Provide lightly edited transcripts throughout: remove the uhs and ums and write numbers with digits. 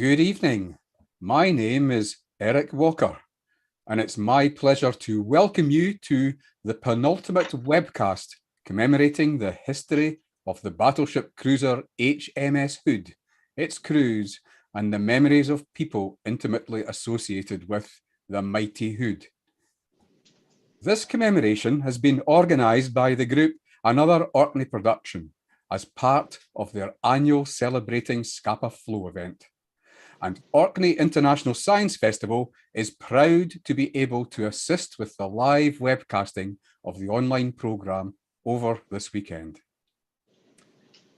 Good evening. My name is Eric Walker, and it's my pleasure to welcome you to the penultimate webcast commemorating the history of the battleship cruiser HMS Hood, its crews, and the memories of people intimately associated with the mighty Hood. This commemoration has been organised by the group Another Orkney Production as part of their annual Celebrating Scapa Flow event. And Orkney International Science Festival is proud to be able to assist with the live webcasting of the online programme over this weekend.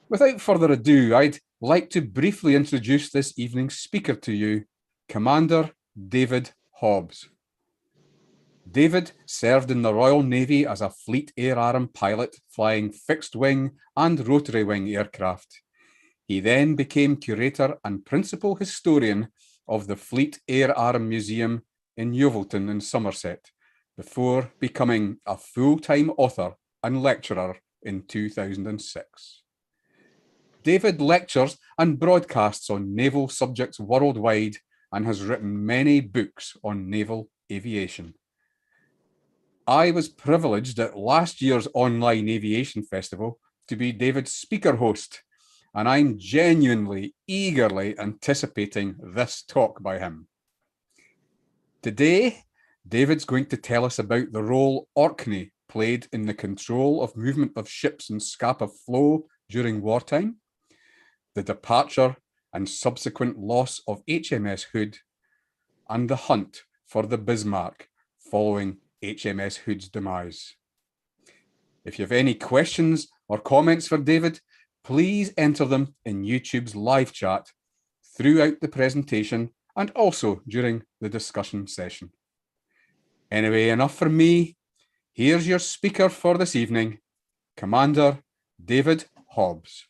Without further ado, I'd like to briefly introduce this evening's speaker to you, Commander David Hobbs. David served in the Royal Navy as a Fleet Air Arm pilot flying fixed-wing and rotary-wing aircraft. He then became curator and principal historian of the Fleet Air Arm Museum in Yeovilton in Somerset, before becoming a full-time author and lecturer in 2006. David lectures and broadcasts on naval subjects worldwide and has written many books on naval aviation. I was privileged at last year's online aviation festival to be David's speaker host, and I'm genuinely, eagerly anticipating this talk by him. Today, David's going to tell us about the role Orkney played in the control of movement of ships in Scapa Flow during wartime, the departure and subsequent loss of HMS Hood, and the hunt for the Bismarck following HMS Hood's demise. If you have any questions or comments for David, please enter them in YouTube's live chat throughout the presentation and also during the discussion session. Anyway, enough from me. Here's your speaker for this evening, Commander David Hobbs.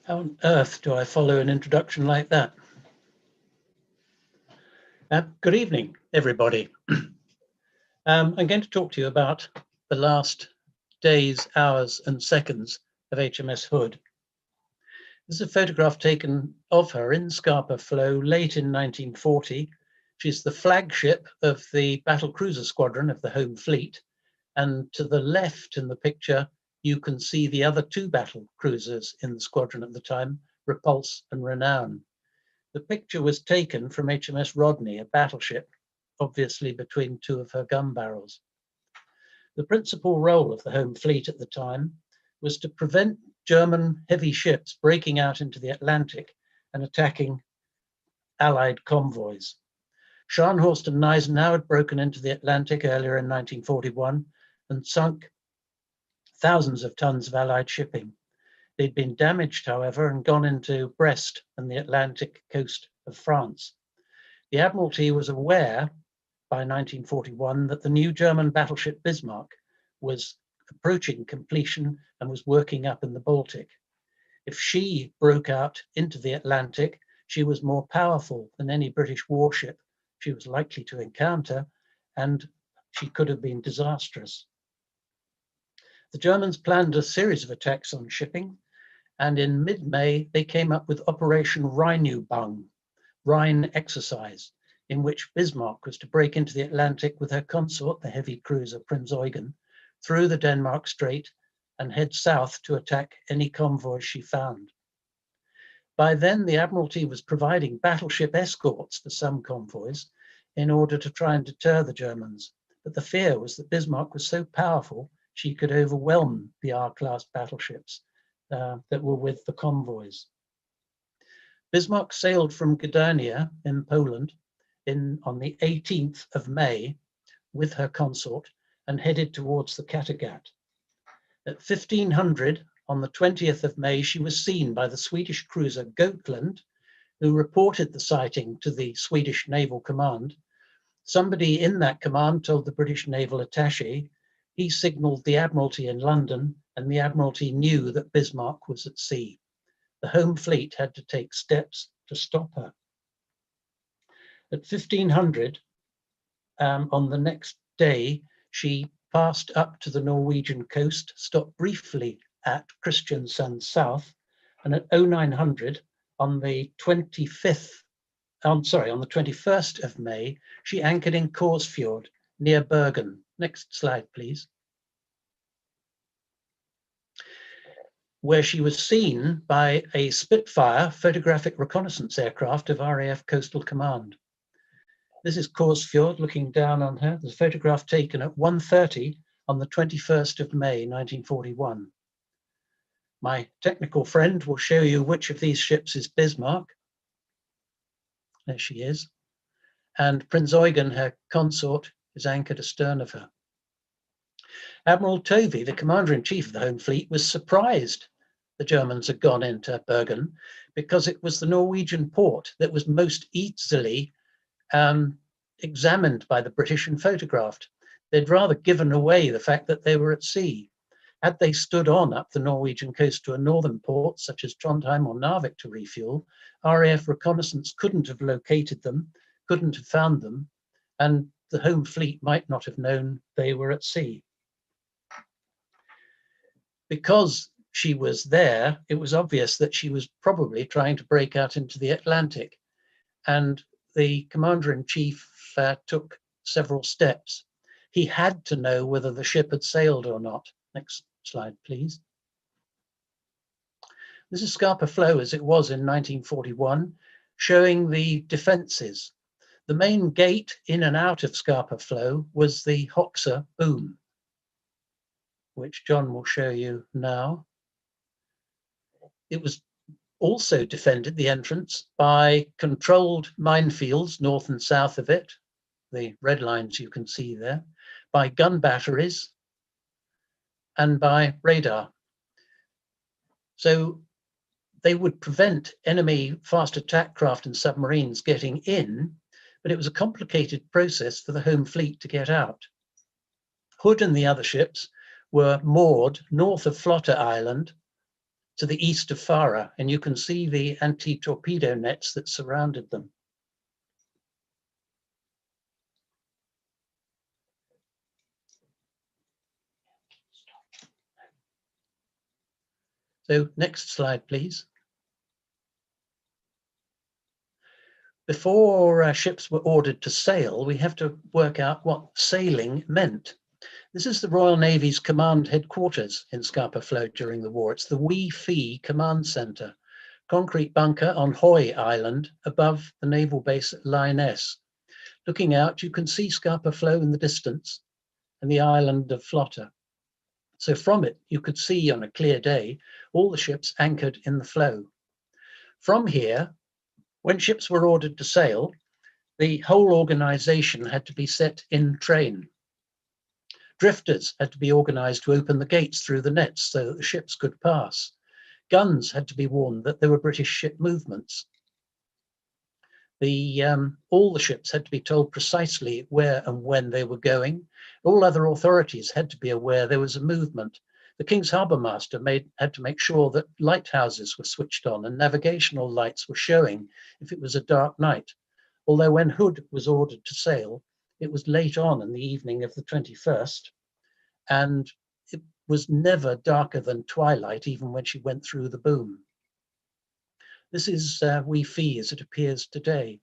How on earth do I follow an introduction like that? Good evening, everybody. I'm going to talk to you about the last days, hours, and seconds of HMS Hood. This is a photograph taken of her in Scapa Flow late in 1940. She's the flagship of the battle cruiser squadron of the Home Fleet. And to the left in the picture, you can see the other two battle cruisers in the squadron at the time, Repulse and Renown. The picture was taken from HMS Rodney, a battleship, obviously between two of her gun barrels. The principal role of the Home Fleet at the time was to prevent German heavy ships breaking out into the Atlantic and attacking Allied convoys. Scharnhorst and Gneisenau had broken into the Atlantic earlier in 1941 and sunk thousands of tons of Allied shipping. They'd been damaged, however, and gone into Brest and the Atlantic coast of France. The Admiralty was aware by 1941 that the new German battleship Bismarck was approaching completion and was working up in the Baltic. If she broke out into the Atlantic, she was more powerful than any British warship she was likely to encounter, and she could have been disastrous. The Germans planned a series of attacks on shipping, and in mid-May, they came up with Operation Rheinübung, Rhine exercise, in which Bismarck was to break into the Atlantic with her consort, the heavy cruiser Prinz Eugen, through the Denmark Strait and head south to attack any convoys she found. By then, the Admiralty was providing battleship escorts for some convoys in order to try and deter the Germans, but the fear was that Bismarck was so powerful she could overwhelm the R-class battleships that were with the convoys. Bismarck sailed from Gdynia in Poland on the 18th of May with her consort and headed towards the Kattegat. At 1500, on the 20th of May, she was seen by the Swedish cruiser Gotland, who reported the sighting to the Swedish Naval Command. Somebody in that command told the British Naval Attaché. He signalled the Admiralty in London, and the Admiralty knew that Bismarck was at sea. The Home Fleet had to take steps to stop her. At 1500, on the next day, she passed up to the Norwegian coast, stopped briefly at Kristiansand South, And at 0900 on the 21st of May, she anchored in Korsfjord near Bergen. Next slide, please. Where she was seen by a Spitfire photographic reconnaissance aircraft of RAF Coastal Command. This is Korsfjord looking down on her. There's a photograph taken at 1:30 on the 21st of May, 1941. My technical friend will show you which of these ships is Bismarck. There she is. And Prince Eugen, her consort, is anchored astern of her. Admiral Tovey, the commander-in-chief of the Home Fleet, was surprised the Germans had gone into Bergen because it was the Norwegian port that was most easily examined by the British and photographed. They'd rather given away the fact that they were at sea. Had they stood on up the Norwegian coast to a northern port, such as Trondheim or Narvik, to refuel, RAF reconnaissance couldn't have located them, couldn't have found them, and the Home Fleet might not have known they were at sea. Because she was there, it was obvious that she was probably trying to break out into the Atlantic. And the commander-in-chief took several steps. He had to know whether the ship had sailed or not. Next slide, please. This is Scapa Flow as it was in 1941, showing the defences. The main gate in and out of Scapa Flow was the Hoxha boom, which John will show you now. It was also defended, the entrance, by controlled minefields north and south of it, the red lines you can see there, by gun batteries, and by radar. So they would prevent enemy fast attack craft and submarines getting in, but it was a complicated process for the Home Fleet to get out. Hood and the other ships were moored north of Flotta Island to the east of Farah, and you can see the anti-torpedo nets that surrounded them. So next slide, please. Before ships were ordered to sail, we have to work out what sailing meant. This is the Royal Navy's command headquarters in Scapa Flow during the war. It's the Wee Fee Command Centre, concrete bunker on Hoy Island above the naval base at RNAS. Looking out, you can see Scapa Flow in the distance and the island of Flotta. So from it, you could see on a clear day all the ships anchored in the flow. From here, when ships were ordered to sail, the whole organisation had to be set in train. Drifters had to be organised to open the gates through the nets so that the ships could pass. Guns had to be warned that there were British ship movements. All the ships had to be told precisely where and when they were going. All other authorities had to be aware there was a movement. The King's Harbour Master had to make sure that lighthouses were switched on and navigational lights were showing if it was a dark night. Although when Hood was ordered to sail, it was late on in the evening of the 21st, and it was never darker than twilight, even when she went through the boom. This is Wee Fee as it appears today.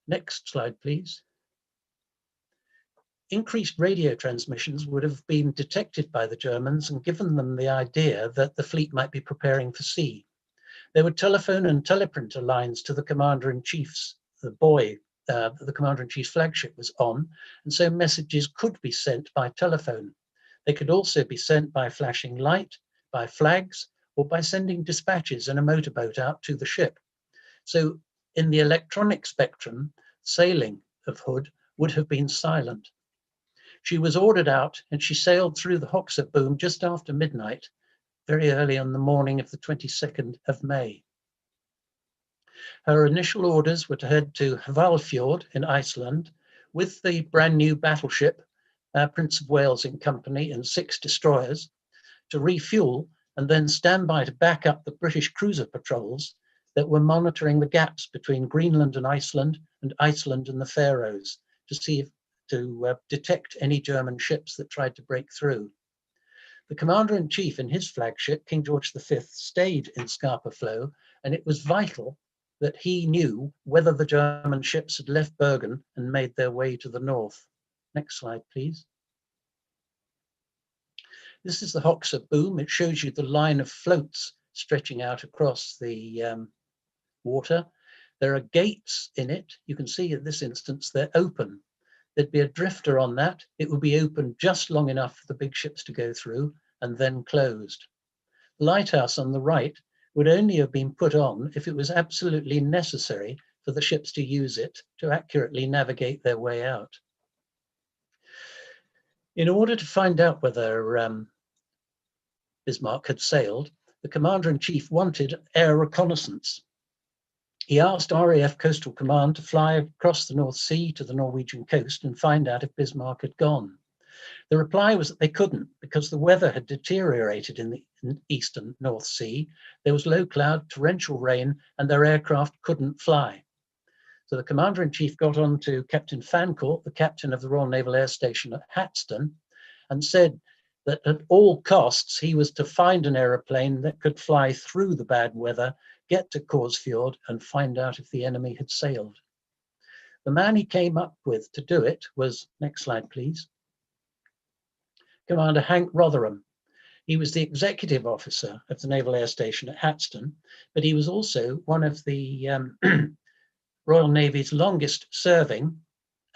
Next slide, please. Increased radio transmissions would have been detected by the Germans and given them the idea that the fleet might be preparing for sea. There were telephone and teleprinter lines to the Commander-in-Chief's, the buoy the Commander-in-Chief's flagship was on, and so messages could be sent by telephone. They could also be sent by flashing light, by flags, or by sending dispatches in a motorboat out to the ship. So in the electronic spectrum, sailing of Hood would have been silent. She was ordered out and she sailed through the Hoxha boom just after midnight, very early on the morning of the 22nd of May. Her initial orders were to head to Hvalfjord in Iceland with the brand new battleship, Prince of Wales in company, and 6 destroyers, to refuel and then stand by to back up the British cruiser patrols that were monitoring the gaps between Greenland and Iceland and the Faroes to detect any German ships that tried to break through. The Commander-in-Chief in his flagship, King George V, stayed in Scapa Flow, and it was vital that he knew whether the German ships had left Bergen and made their way to the north. Next slide, please. This is the Hoxha boom. It shows you the line of floats stretching out across the water. There are gates in it. You can see in this instance, they're open. There'd be a drifter on that. It would be open just long enough for the big ships to go through and then closed. The lighthouse on the right would only have been put on if it was absolutely necessary for the ships to use it to accurately navigate their way out. In order to find out whether Bismarck had sailed, the Commander-in-Chief wanted air reconnaissance. He asked RAF Coastal Command to fly across the North Sea to the Norwegian coast and find out if Bismarck had gone. The reply was that they couldn't because the weather had deteriorated in the eastern North Sea. There was low cloud, torrential rain, and their aircraft couldn't fly. So the Commander-in-Chief got on to Captain Fancourt, the captain of the Royal Naval Air Station at Hatston, and said that at all costs he was to find an aeroplane that could fly through the bad weather, get to Korsfjord, and find out if the enemy had sailed. The man he came up with to do it was, next slide please, Commander Hank Rotherham. He was the executive officer of the Naval Air Station at Hatston, but he was also one of the Royal Navy's longest serving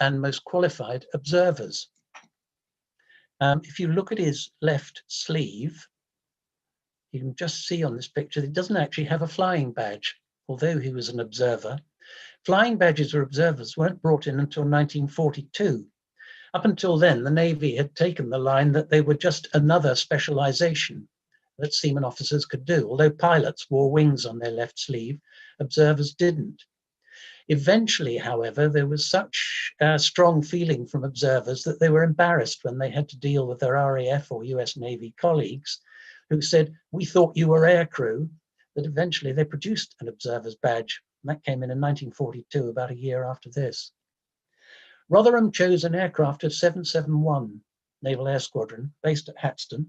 and most qualified observers. If you look at his left sleeve, you can just see on this picture that he doesn't actually have a flying badge, although he was an observer. Flying badges or observers weren't brought in until 1942. Up until then, the Navy had taken the line that they were just another specialization that seaman officers could do. Although pilots wore wings on their left sleeve, observers didn't. Eventually, however, there was such a strong feeling from observers that they were embarrassed when they had to deal with their RAF or US Navy colleagues who said, "We thought you were aircrew," that eventually they produced an observer's badge. And that came in 1942, about a year after this. Rotherham chose an aircraft of 771 Naval Air Squadron based at Hatston,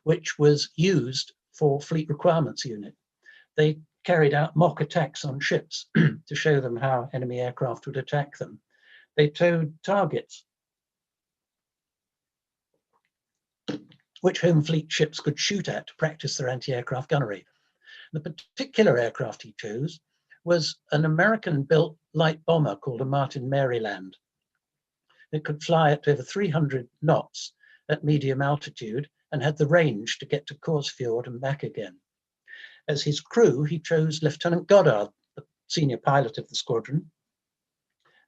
which was used for Fleet Requirements Unit. They carried out mock attacks on ships to show them how enemy aircraft would attack them. They towed targets which home fleet ships could shoot at to practice their anti-aircraft gunnery. The particular aircraft he chose was an American-built light bomber called a Martin Maryland. It could fly at over 300 knots at medium altitude and had the range to get to Korsfjord and back again. As his crew, he chose Lieutenant Goddard, the senior pilot of the squadron,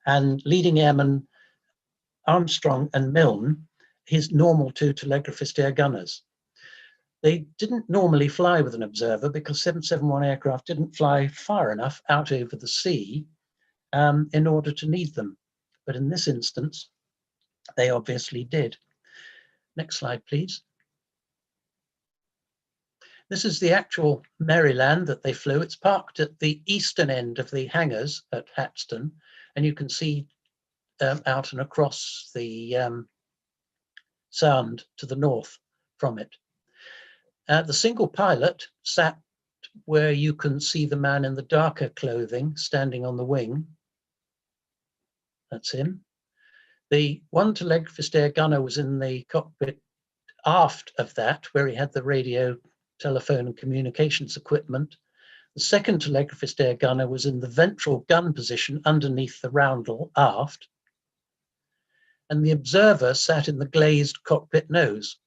and leading airmen Armstrong and Milne, his normal two telegraphist air gunners. They didn't normally fly with an observer because 771 aircraft didn't fly far enough out over the sea in order to need them. But in this instance, they obviously did. Next slide, please. This is the actual Maryland that they flew. It's parked at the eastern end of the hangars at Hatston, and you can see out and across the Sound to the north from it. The single pilot sat where you can see the man in the darker clothing standing on the wing. That's him. The one telegraphist air gunner was in the cockpit aft of that, where he had the radio, telephone and communications equipment. The second telegraphist air gunner was in the ventral gun position underneath the roundel aft. And the observer sat in the glazed cockpit nose.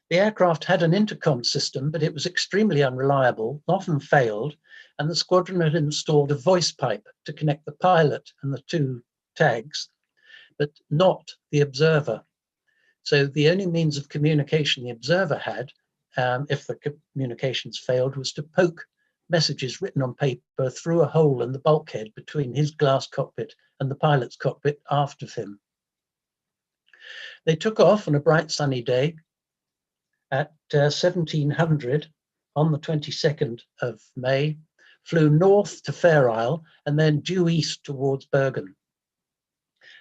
The aircraft had an intercom system, but it was extremely unreliable, often failed, and the squadron had installed a voice pipe to connect the pilot and the two tags, but not the observer. So the only means of communication the observer had, if the communications failed, was to poke messages written on paper through a hole in the bulkhead between his glass cockpit and the pilot's cockpit aft of him. They took off on a bright sunny day at 1700 on the 22nd of May, flew north to Fair Isle and then due east towards Bergen.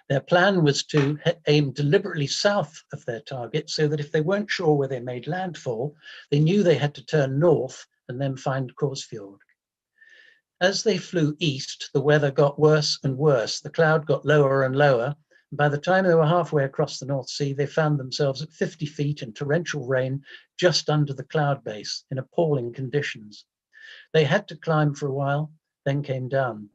Their plan was to aim deliberately south of their target so that if they weren't sure where they made landfall, they knew they had to turn north and then find Korsfjord. As they flew east, the weather got worse and worse. The cloud got lower and lower. By the time they were halfway across the North Sea, they found themselves at 50 feet in torrential rain just under the cloud base in appalling conditions. They had to climb for a while, then came down.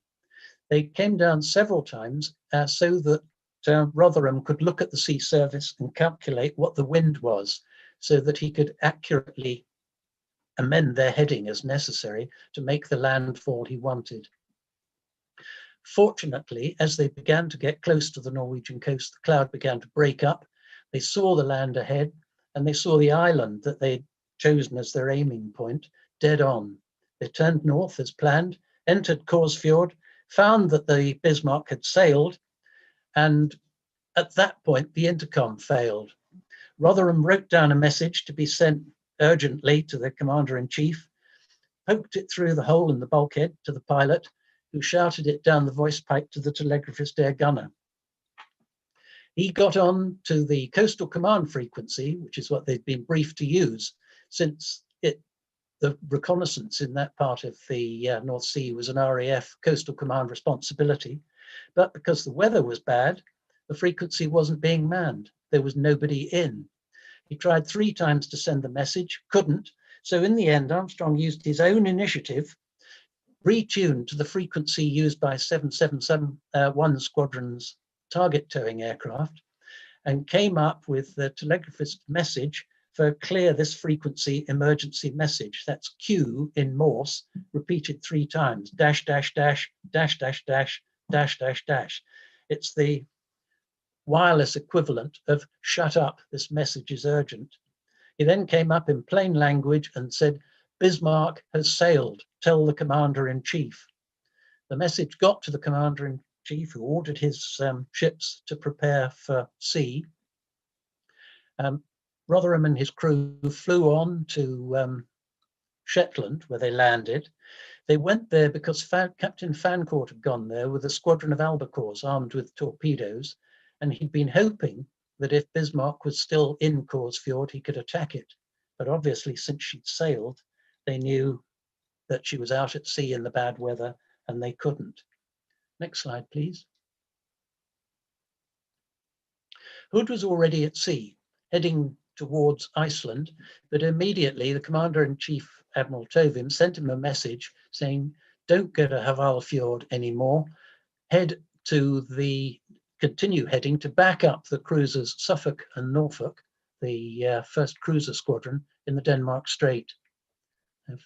They came down several times so that Rotherham could look at the sea surface and calculate what the wind was so that he could accurately amend their heading as necessary to make the landfall he wanted. Fortunately, as they began to get close to the Norwegian coast, the cloud began to break up. They saw the land ahead and they saw the island that they'd chosen as their aiming point dead on. They turned north as planned, entered Korsfjord, found that the Bismarck had sailed, and at that point the intercom failed. Rotherham wrote down a message to be sent urgently to the commander-in-chief, poked it through the hole in the bulkhead to the pilot, who shouted it down the voice pipe to the telegraphist air gunner. He got on to the coastal command frequency, which is what they'd been briefed to use, since the reconnaissance in that part of the North Sea was an RAF coastal command responsibility. But because the weather was bad, the frequency wasn't being manned. There was nobody in. He tried 3 times to send the message, couldn't. So in the end, Armstrong used his own initiative, retuned to the frequency used by 771 Squadron's target towing aircraft, and came up with the telegraphist message for clear this frequency emergency message. That's Q in Morse, repeated 3 times, dash, dash, dash, dash, dash, dash, dash, dash, dash. It's the wireless equivalent of shut up, this message is urgent. He then came up in plain language and said, Bismarck has sailed, tell the commander-in-chief. The message got to the commander-in-chief, who ordered his ships to prepare for sea. Rotherham and his crew flew on to Shetland, where they landed. They went there because Captain Fancourt had gone there with a squadron of albacores armed with torpedoes, and he'd been hoping that if Bismarck was still in Korsfjord, he could attack it. But obviously, since she'd sailed, they knew that she was out at sea in the bad weather, and they couldn't. Next slide, please. Hood was already at sea, heading towards Iceland, but immediately the commander-in-chief, Admiral Tovim, sent him a message saying, don't go to Hvalfjord anymore, continue heading to back up the cruisers Suffolk and Norfolk, the first cruiser squadron in the Denmark Strait. If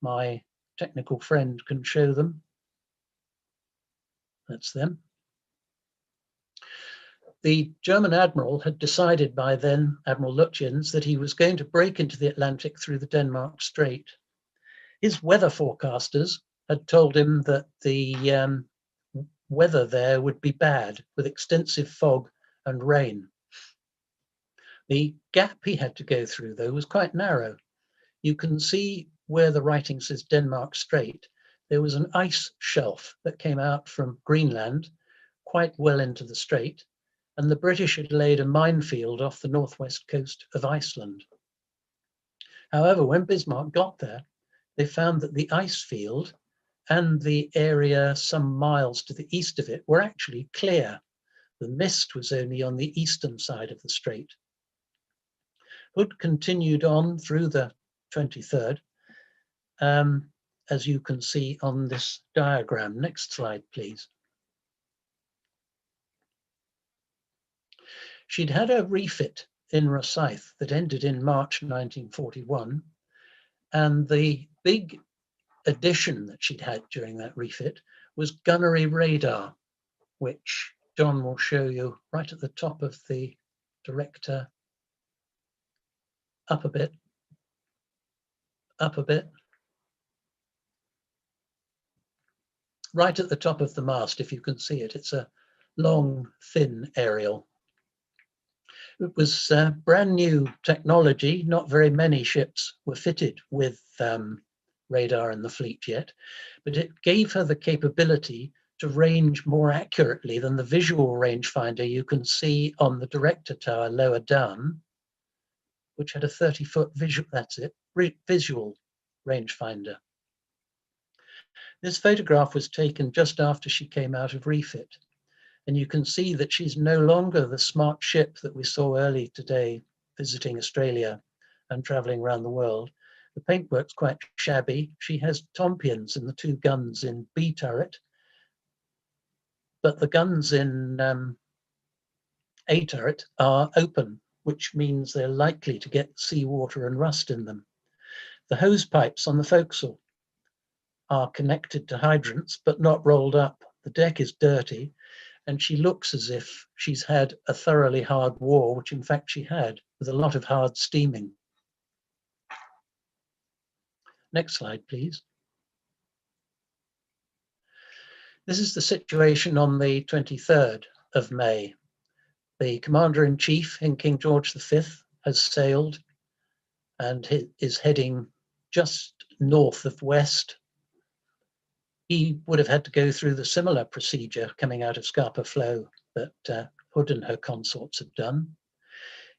my technical friend can show them, that's them. The German Admiral had decided by then, Admiral Lutyens, that he was going to break into the Atlantic through the Denmark Strait. His weather forecasters had told him that the weather there would be bad, with extensive fog and rain. The gap he had to go through, though, was quite narrow. You can see where the writing says Denmark Strait. There was an ice shelf that came out from Greenland quite well into the strait, and the British had laid a minefield off the northwest coast of Iceland. However, when Bismarck got there, they found that the ice field and the area some miles to the east of it were actually clear. The mist was only on the eastern side of the strait. Hood continued on through the 23rd, as you can see on this diagram. Next slide, please. She'd had a refit in Rosyth that ended in March 1941, and the big addition that she'd had during that refit was gunnery radar, which John will show you right at the top of the director. Up a bit, up a bit. Right at the top of the mast, if you can see it. It's a long, thin aerial. It was brand new technology. Not very many ships were fitted with radar in the fleet yet, but it gave her the capability to range more accurately than the visual rangefinder you can see on the director tower lower down, which had a 30-foot visual, that's it, visual rangefinder. This photograph was taken just after she came out of refit, and you can see that she's no longer the smart ship that we saw early today visiting Australia and traveling around the world. The paintwork's quite shabby. She has tompions in the two guns in B turret, but the guns in A turret are open, which means they're likely to get seawater and rust in them. The hose pipes on the forecastle are connected to hydrants, but not rolled up. The deck is dirty, and she looks as if she's had a thoroughly hard war, which in fact she had, with a lot of hard steaming. Next slide, please. This is the situation on the 23rd of May. The Commander-in-Chief in King George V has sailed and is heading just north of west. He would have had to go through the similar procedure coming out of Scapa Flow that Hood and her consorts have done.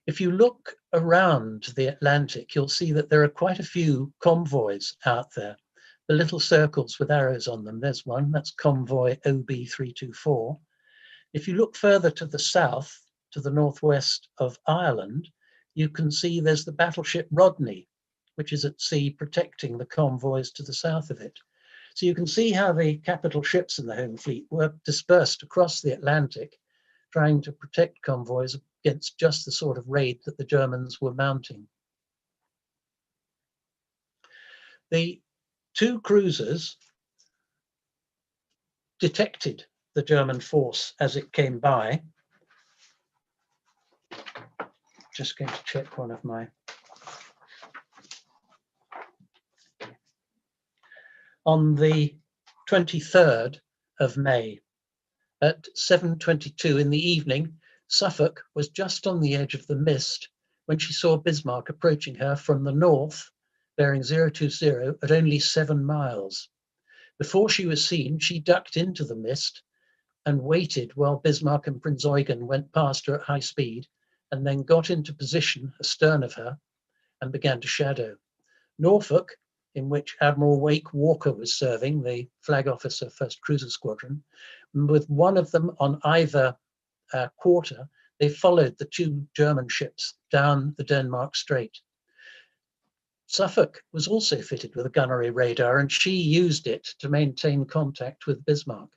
If you look around the Atlantic, you'll see that there are quite a few convoys out there. The little circles with arrows on them, there's one, that's convoy OB324. If you look further to the south, to the northwest of Ireland, you can see there's the battleship Rodney, which is at sea protecting the convoys to the south of it. So you can see how the capital ships in the Home Fleet were dispersed across the Atlantic, trying to protect convoys against just the sort of raid that the Germans were mounting. The two cruisers detected the German force as it came by. Just going to check one of my... On the 23rd of May, at 7:22 in the evening, Suffolk was just on the edge of the mist when she saw Bismarck approaching her from the north, bearing 020 at only 7 miles. Before she was seen, she ducked into the mist and waited while Bismarck and Prinz Eugen went past her at high speed, and then got into position astern of her and began to shadow. Norfolk, in which Admiral Wake Walker was serving, the flag officer, 1st Cruiser Squadron, with one of them on either quarter, they followed the two German ships down the Denmark Strait. Suffolk was also fitted with a gunnery radar, and she used it to maintain contact with Bismarck.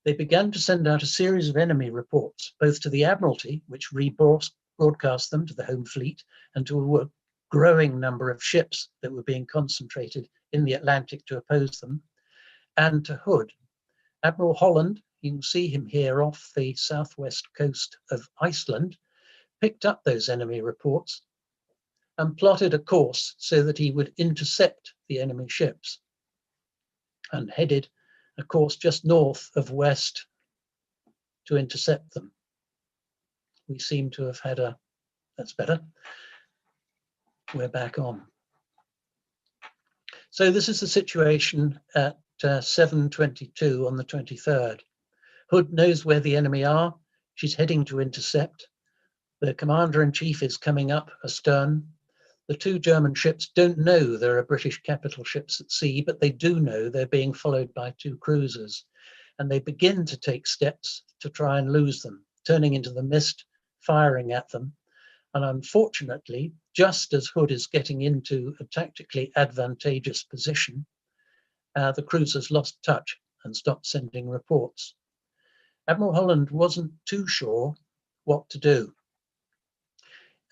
They began to send out a series of enemy reports, both to the Admiralty, which rebroadcast them to the Home Fleet, and to a growing number of ships that were being concentrated in the Atlantic to oppose them, and to Hood. Admiral Holland, you can see him here off the southwest coast of Iceland, picked up those enemy reports and plotted a course so that he would intercept the enemy ships, and headed a course just north of west to intercept them. We seem to have had a, that's better. We're back on. So this is the situation at 7:22 on the 23rd. Hood knows where the enemy are. She's heading to intercept. The Commander-in-Chief is coming up astern. The two German ships don't know there are British capital ships at sea, but they do know they're being followed by two cruisers. And they begin to take steps to try and lose them, turning into the mist, firing at them. And unfortunately, just as Hood is getting into a tactically advantageous position, the cruisers lost touch and stopped sending reports. Admiral Holland wasn't too sure what to do.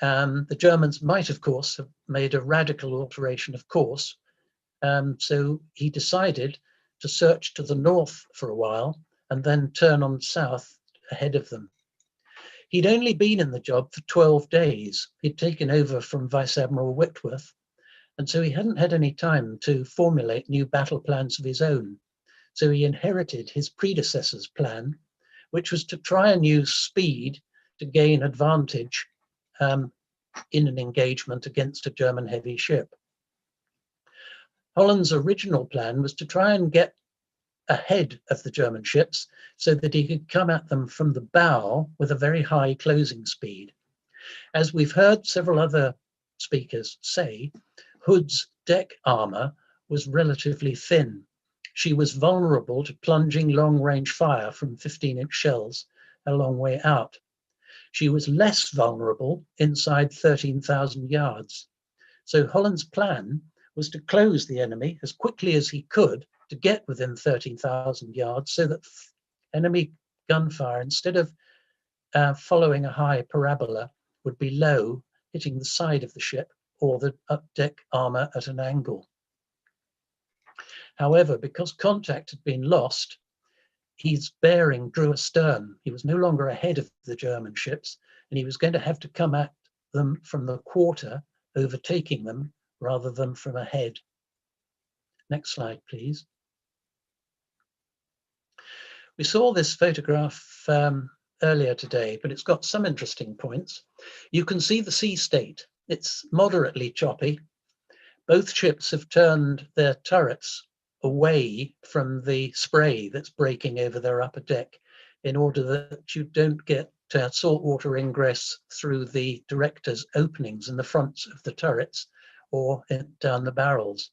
The Germans might, of course, have made a radical alteration of course. So he decided to search to the north for a while and then turn on south ahead of them. He'd only been in the job for 12 days. He'd taken over from Vice Admiral Whitworth, and so he hadn't had any time to formulate new battle plans of his own. So he inherited his predecessor's plan, which was to try and use speed to gain advantage in an engagement against a German heavy ship. Holland's original plan was to try and get ahead of the German ships so that he could come at them from the bow with a very high closing speed. As we've heard several other speakers say, Hood's deck armour was relatively thin. She was vulnerable to plunging long-range fire from 15-inch shells a long way out. She was less vulnerable inside 13,000 yards. So Holland's plan was to close the enemy as quickly as he could to get within 13,000 yards so that enemy gunfire, instead of following a high parabola, would be low, hitting the side of the ship or the up-deck armour at an angle. However, because contact had been lost, his bearing drew astern. He was no longer ahead of the German ships, and he was going to have to come at them from the quarter, overtaking them rather than from ahead. Next slide, please. We saw this photograph earlier today, but it's got some interesting points. You can see the sea state. It's moderately choppy. Both ships have turned their turrets away from the spray that's breaking over their upper deck in order that you don't get saltwater ingress through the directors' openings in the fronts of the turrets or down the barrels.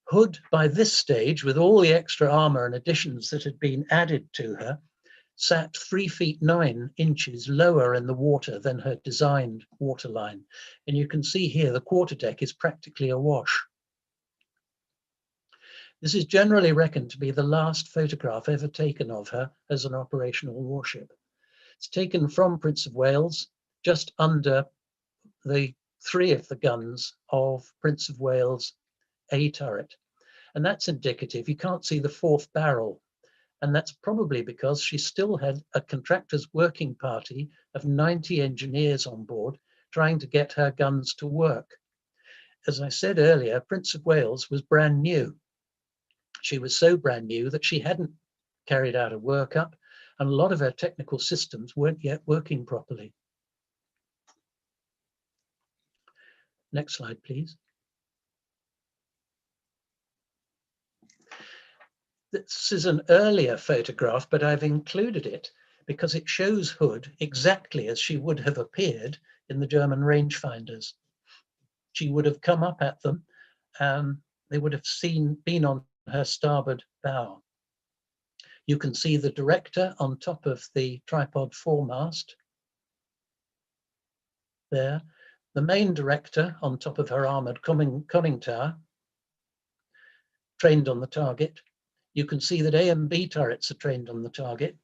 Hood, by this stage, with all the extra armour and additions that had been added to her, sat 3 feet 9 inches lower in the water than her designed waterline. And you can see here the quarterdeck is practically awash. This is generally reckoned to be the last photograph ever taken of her as an operational warship. It's taken from Prince of Wales, just under the 3 of the guns of Prince of Wales A turret. And that's indicative. You can't see the 4th barrel. And that's probably because she still had a contractor's working party of 90 engineers on board trying to get her guns to work. As I said earlier, Prince of Wales was brand new. She was so brand new that she hadn't carried out a workup, and a lot of her technical systems weren't yet working properly. Next slide, please. This is an earlier photograph, but I've included it because it shows Hood exactly as she would have appeared in the German rangefinders. She would have come up at them. They would have been on her starboard bow. You can see the director on top of the tripod foremast there. The main director on top of her armoured conning tower, trained on the target. You can see that A and B turrets are trained on the target,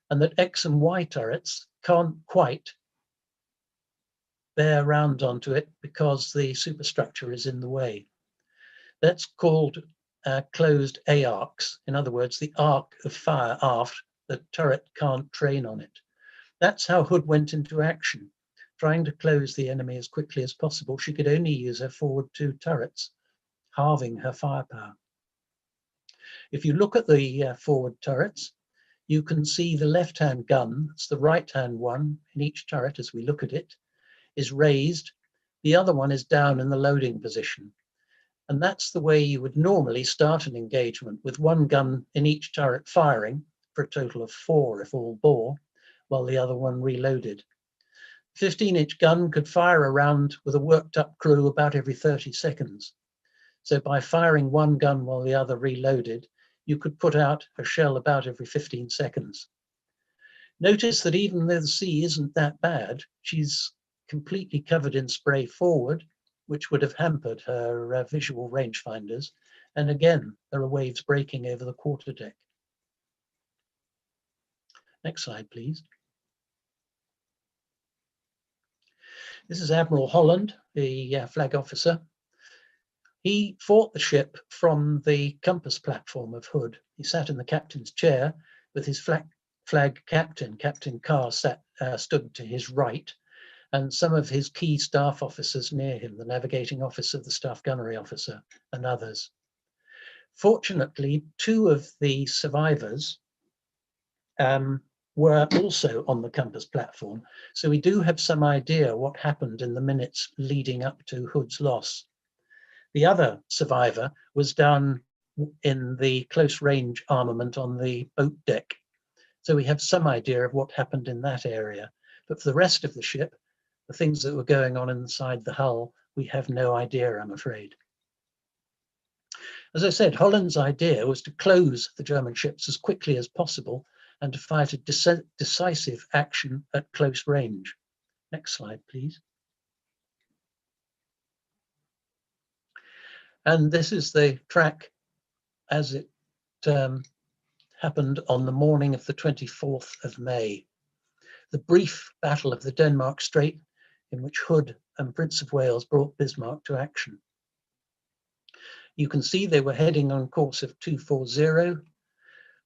and that X and Y turrets can't quite bear round onto it because the superstructure is in the way. That's called closed A arcs. In other words, the arc of fire aft, the turret can't train on it. That's how Hood went into action, trying to close the enemy as quickly as possible. She could only use her forward 2 turrets, halving her firepower. If you look at the forward turrets, you can see the left-hand gun, it's the right-hand one in each turret as we look at it, is raised. The other one is down in the loading position. And that's the way you would normally start an engagement, with 1 gun in each turret firing for a total of 4 if all bore, while the other one reloaded. 15-inch gun could fire a round with a worked-up crew about every 30 seconds. So by firing 1 gun while the other reloaded, you could put out a shell about every 15 seconds. Notice that even though the sea isn't that bad, she's completely covered in spray forward, which would have hampered her visual rangefinders. And again, there are waves breaking over the quarterdeck. Next slide, please. This is Admiral Holland, the flag officer. He fought the ship from the compass platform of Hood. He sat in the captain's chair with his flag captain, Captain Carr, stood to his right, and some of his key staff officers near him, the navigating officer, the staff gunnery officer, and others. Fortunately, 2 of the survivors were also on the compass platform, so we do have some idea what happened in the minutes leading up to Hood's loss. The other survivor was down in the close range armament on the boat deck. So we have some idea of what happened in that area. But for the rest of the ship, the things that were going on inside the hull, we have no idea, I'm afraid. As I said, Holland's idea was to close the German ships as quickly as possible and to fight a decisive action at close range. Next slide, please. And this is the track as it happened on the morning of the 24th of May. The brief battle of the Denmark Strait, in which Hood and Prince of Wales brought Bismarck to action. You can see they were heading on course of 240.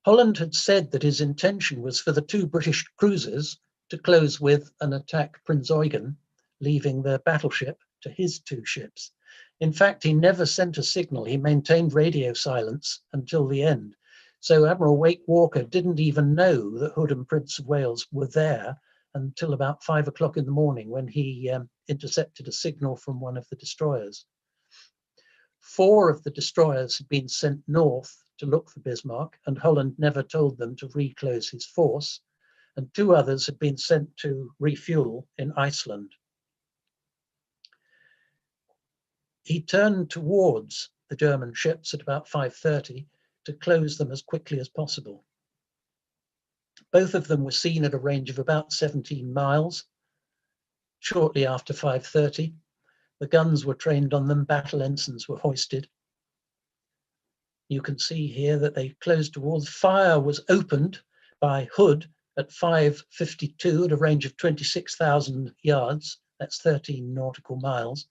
Holland had said that his intention was for the two British cruisers to close with and attack Prinz Eugen, leaving their battleship to his two ships. In fact, he never sent a signal. He maintained radio silence until the end. So Admiral Wake Walker didn't even know that Hood and Prince of Wales were there until about 5 o'clock in the morning, when he intercepted a signal from one of the destroyers. 4 of the destroyers had been sent north to look for Bismarck, and Holland never told them to reclose his force, and 2 others had been sent to refuel in Iceland. He turned towards the German ships at about 5:30 to close them as quickly as possible. Both of them were seen at a range of about 17 miles. Shortly after 5:30, the guns were trained on them, battle ensigns were hoisted. You can see here that they closed towards. Fire was opened by Hood at 5:52 at a range of 26,000 yards, that's 13 nautical miles,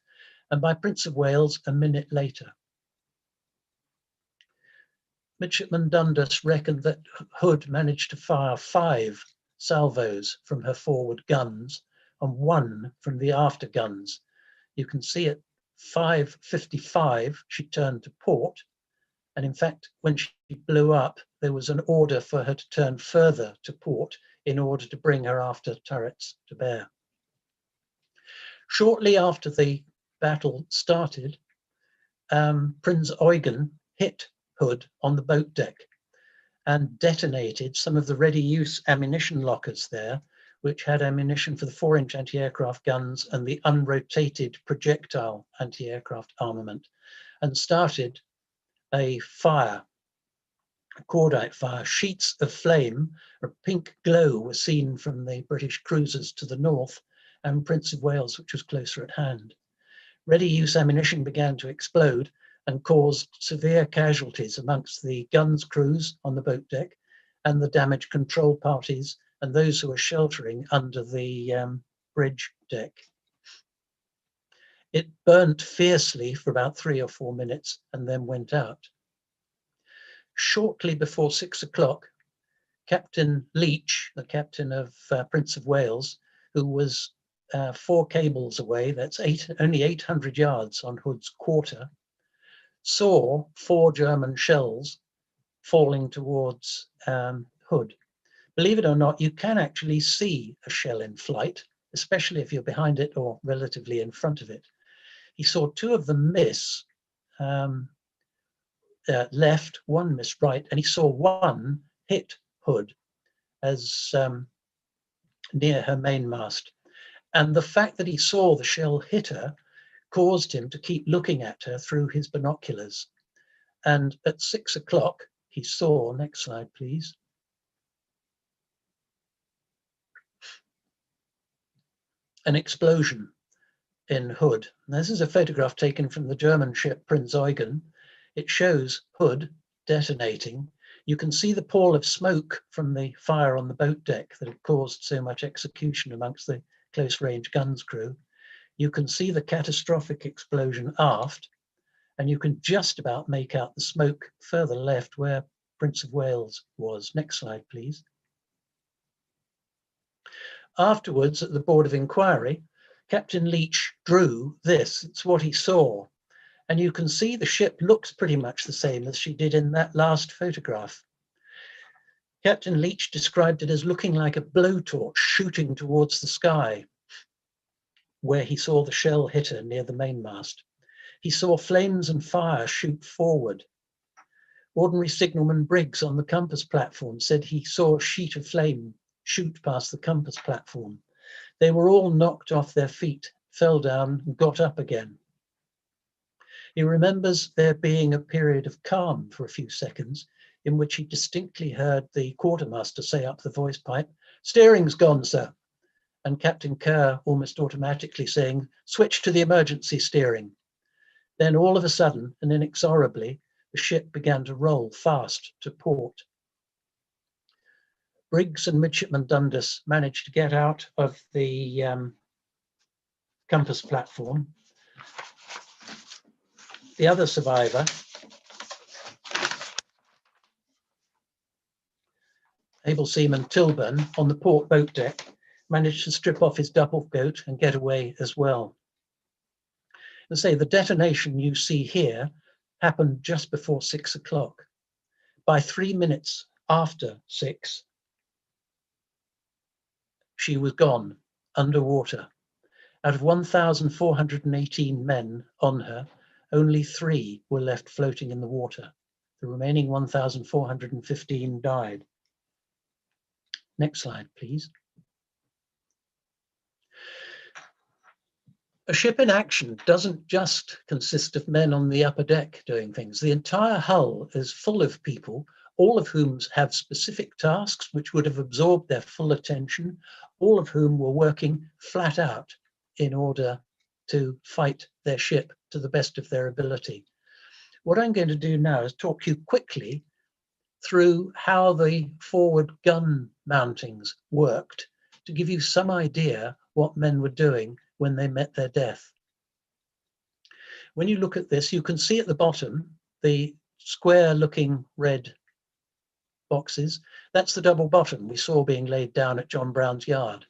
and by Prince of Wales a minute later. Midshipman Dundas reckoned that Hood managed to fire 5 salvos from her forward guns and 1 from the after guns. You can see at 5:55 she turned to port, and in fact when she blew up there was an order for her to turn further to port in order to bring her after turrets to bear. Shortly after the battle started, Prinz Eugen hit Hood on the boat deck and detonated some of the ready-use ammunition lockers there, which had ammunition for the 4-inch anti-aircraft guns and the unrotated projectile anti-aircraft armament, and started a fire, a cordite fire. Sheets of flame, a pink glow, were seen from the British cruisers to the north and Prince of Wales, which was closer at hand. Ready-use ammunition began to explode and caused severe casualties amongst the guns crews on the boat deck and the damage control parties and those who were sheltering under the bridge deck. It burnt fiercely for about 3 or 4 minutes and then went out. Shortly before 6 o'clock, Captain Leach, the captain of Prince of Wales, who was 4 cables away, that's only 800 yards on Hood's quarter, saw 4 German shells falling towards Hood. Believe it or not, you can actually see a shell in flight, especially if you're behind it or relatively in front of it. He saw 2 of them miss left, 1 missed right, and he saw 1 hit Hood as near her mainmast. And the fact that he saw the shell hit her caused him to keep looking at her through his binoculars. And at 6 o'clock, he saw, next slide, please, an explosion in Hood. This is a photograph taken from the German ship Prinz Eugen. It shows Hood detonating. You can see the pall of smoke from the fire on the boat deck that had caused so much execution amongst the close-range guns crew. You can see the catastrophic explosion aft, and you can just about make out the smoke further left where Prince of Wales was. Next slide, please. Afterwards, at the Board of Inquiry, Captain Leach drew this. It's what he saw. And you can see the ship looks pretty much the same as she did in that last photograph. Captain Leach described it as looking like a blowtorch shooting towards the sky, where he saw the shell hit her near the mainmast. He saw flames and fire shoot forward. Ordinary signalman Briggs on the compass platform said he saw a sheet of flame shoot past the compass platform. They were all knocked off their feet, fell down and got up again. He remembers there being a period of calm for a few seconds in which he distinctly heard the quartermaster say up the voice pipe, "Steering's gone, sir," and Captain Kerr almost automatically saying, "Switch to the emergency steering." Then all of a sudden and inexorably, the ship began to roll fast to port. Briggs and Midshipman Dundas managed to get out of the compass platform. The other survivor, able seaman Tilburn, on the port boat deck, managed to strip off his double coat and get away as well. And say the detonation you see here happened just before 6 o'clock. By 3 minutes after 6, she was gone, underwater. Out of 1,418 men on her, only 3 were left floating in the water. The remaining 1,415 died. Next slide, please. A ship in action doesn't just consist of men on the upper deck doing things. The entire hull is full of people, all of whom have specific tasks which would have absorbed their full attention, all of whom were working flat out in order to fight their ship to the best of their ability. What I'm going to do now is talk you quickly through how the forward gun mountings worked to give you some idea what men were doing when they met their death. When you look at this, you can see at the bottom the square looking red boxes. That's the double bottom we saw being laid down at John Brown's yard.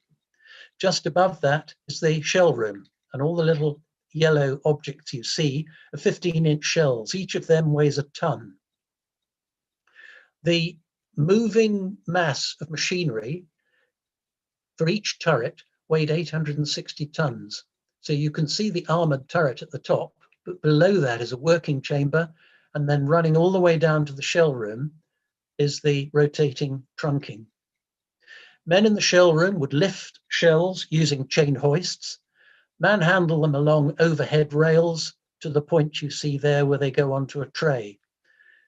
Just above that is the shell room, and all the little yellow objects you see are 15-inch shells. Each of them weighs a ton. The moving mass of machinery for each turret weighed 860 tons. So you can see the armored turret at the top, but below that is a working chamber, and then running all the way down to the shell room is the rotating trunking. Men in the shell room would lift shells using chain hoists, manhandle them along overhead rails to the point you see there where they go onto a tray.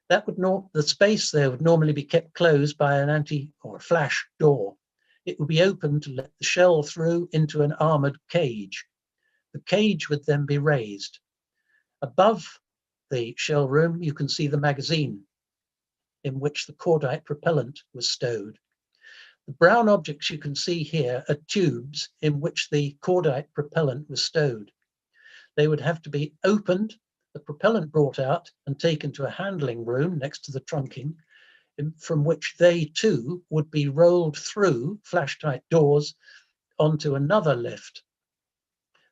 That would the space there would normally be kept closed by an anti or a flash door. It would be open to let the shell through into an armored cage. The cage would then be raised. Above the shell room, you can see the magazine in which the cordite propellant was stowed. The brown objects you can see here are tubes in which the cordite propellant was stowed. They would have to be opened, the propellant brought out and taken to a handling room next to the trunking, from which they too would be rolled through flash-tight doors onto another lift.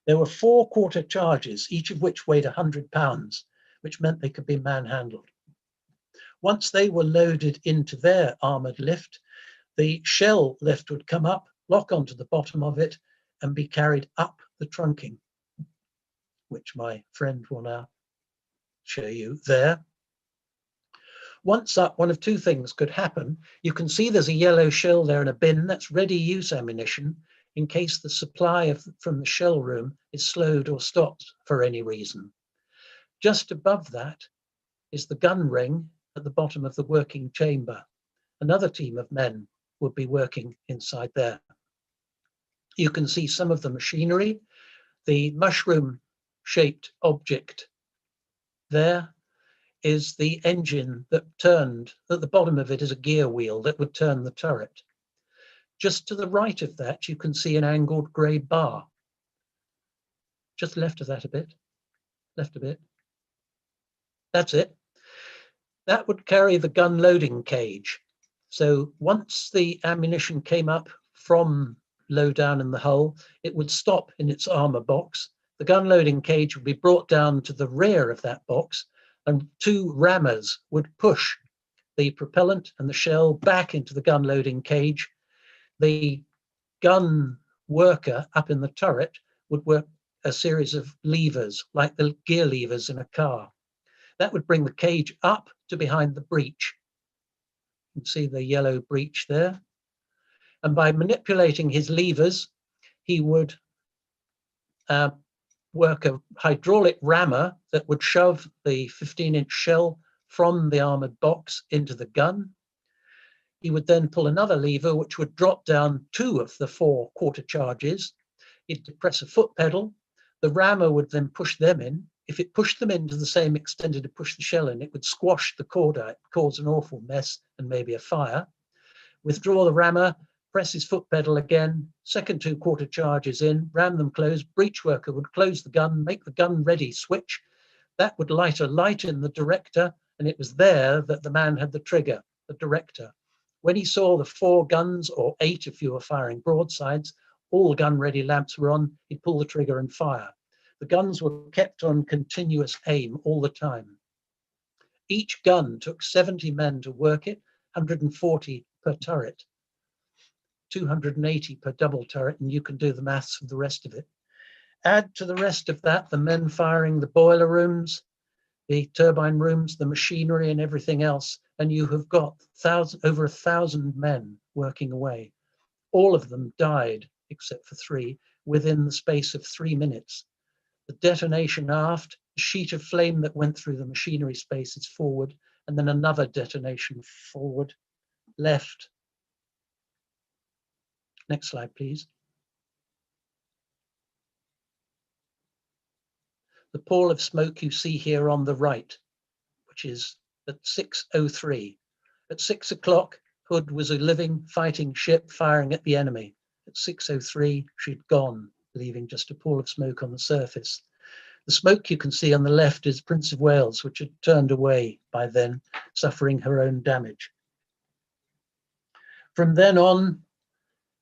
There were 4 quarter charges, each of which weighed 100 pounds, which meant they could be manhandled. Once they were loaded into their armored lift, the shell lift would come up, lock onto the bottom of it, and be carried up the trunking, which my friend will now show you there. Once up, one of 2 things could happen. You can see there's a yellow shell there in a bin. That's ready use ammunition in case the supply from the shell room is slowed or stopped for any reason. Just above that is the gun ring at the bottom of the working chamber. Another team of men would be working inside there. You can see some of the machinery. The mushroom-shaped object there is the engine that turned. At the bottom of it is a gear wheel that would turn the turret. Just to the right of that, you can see an angled grey bar. Just left of that a bit, left a bit. That's it. That would carry the gun loading cage. So once the ammunition came up from low down in the hull, it would stop in its armor box. The gun loading cage would be brought down to the rear of that box, and 2 rammers would push the propellant and the shell back into the gun loading cage. The gun worker up in the turret would work a series of levers, like the gear levers in a car. That would bring the cage up to behind the breech. You can see the yellow breech there. And by manipulating his levers, he would work a hydraulic rammer that would shove the 15-inch shell from the armored box into the gun. He would then pull another lever which would drop down 2 of the 4 quarter charges. He'd depress a foot pedal. The rammer would then push them in. If it pushed them in to the same extent it would push the shell in, it would squash the cordite, cause an awful mess and maybe a fire. Withdraw the rammer, press his foot pedal again, second 2 quarter charges in, ram them closed, breech worker would close the gun, make the gun ready switch. That would light a light in the director, and it was there that the man had the trigger, the director. When he saw the 4 guns, or 8 if you were firing broadsides, all gun ready lamps were on, he'd pull the trigger and fire. The guns were kept on continuous aim all the time. Each gun took 70 men to work it, 140 per turret, 280 per double turret, and you can do the maths for the rest of it. Add to the rest of that the men firing the boiler rooms, the turbine rooms, the machinery and everything else, and you have got over 1,000 men working away. All of them died, except for 3, within the space of 3 minutes. The detonation aft, the sheet of flame that went through the machinery spaces forward, and then another detonation forward, left. Next slide, please. The pall of smoke you see here on the right, which is at 6:03. At 6 o'clock, Hood was a living, fighting ship firing at the enemy. At 6:03, she'd gone, leaving just a pall of smoke on the surface. The smoke you can see on the left is Prince of Wales, which had turned away by then, suffering her own damage. From then on,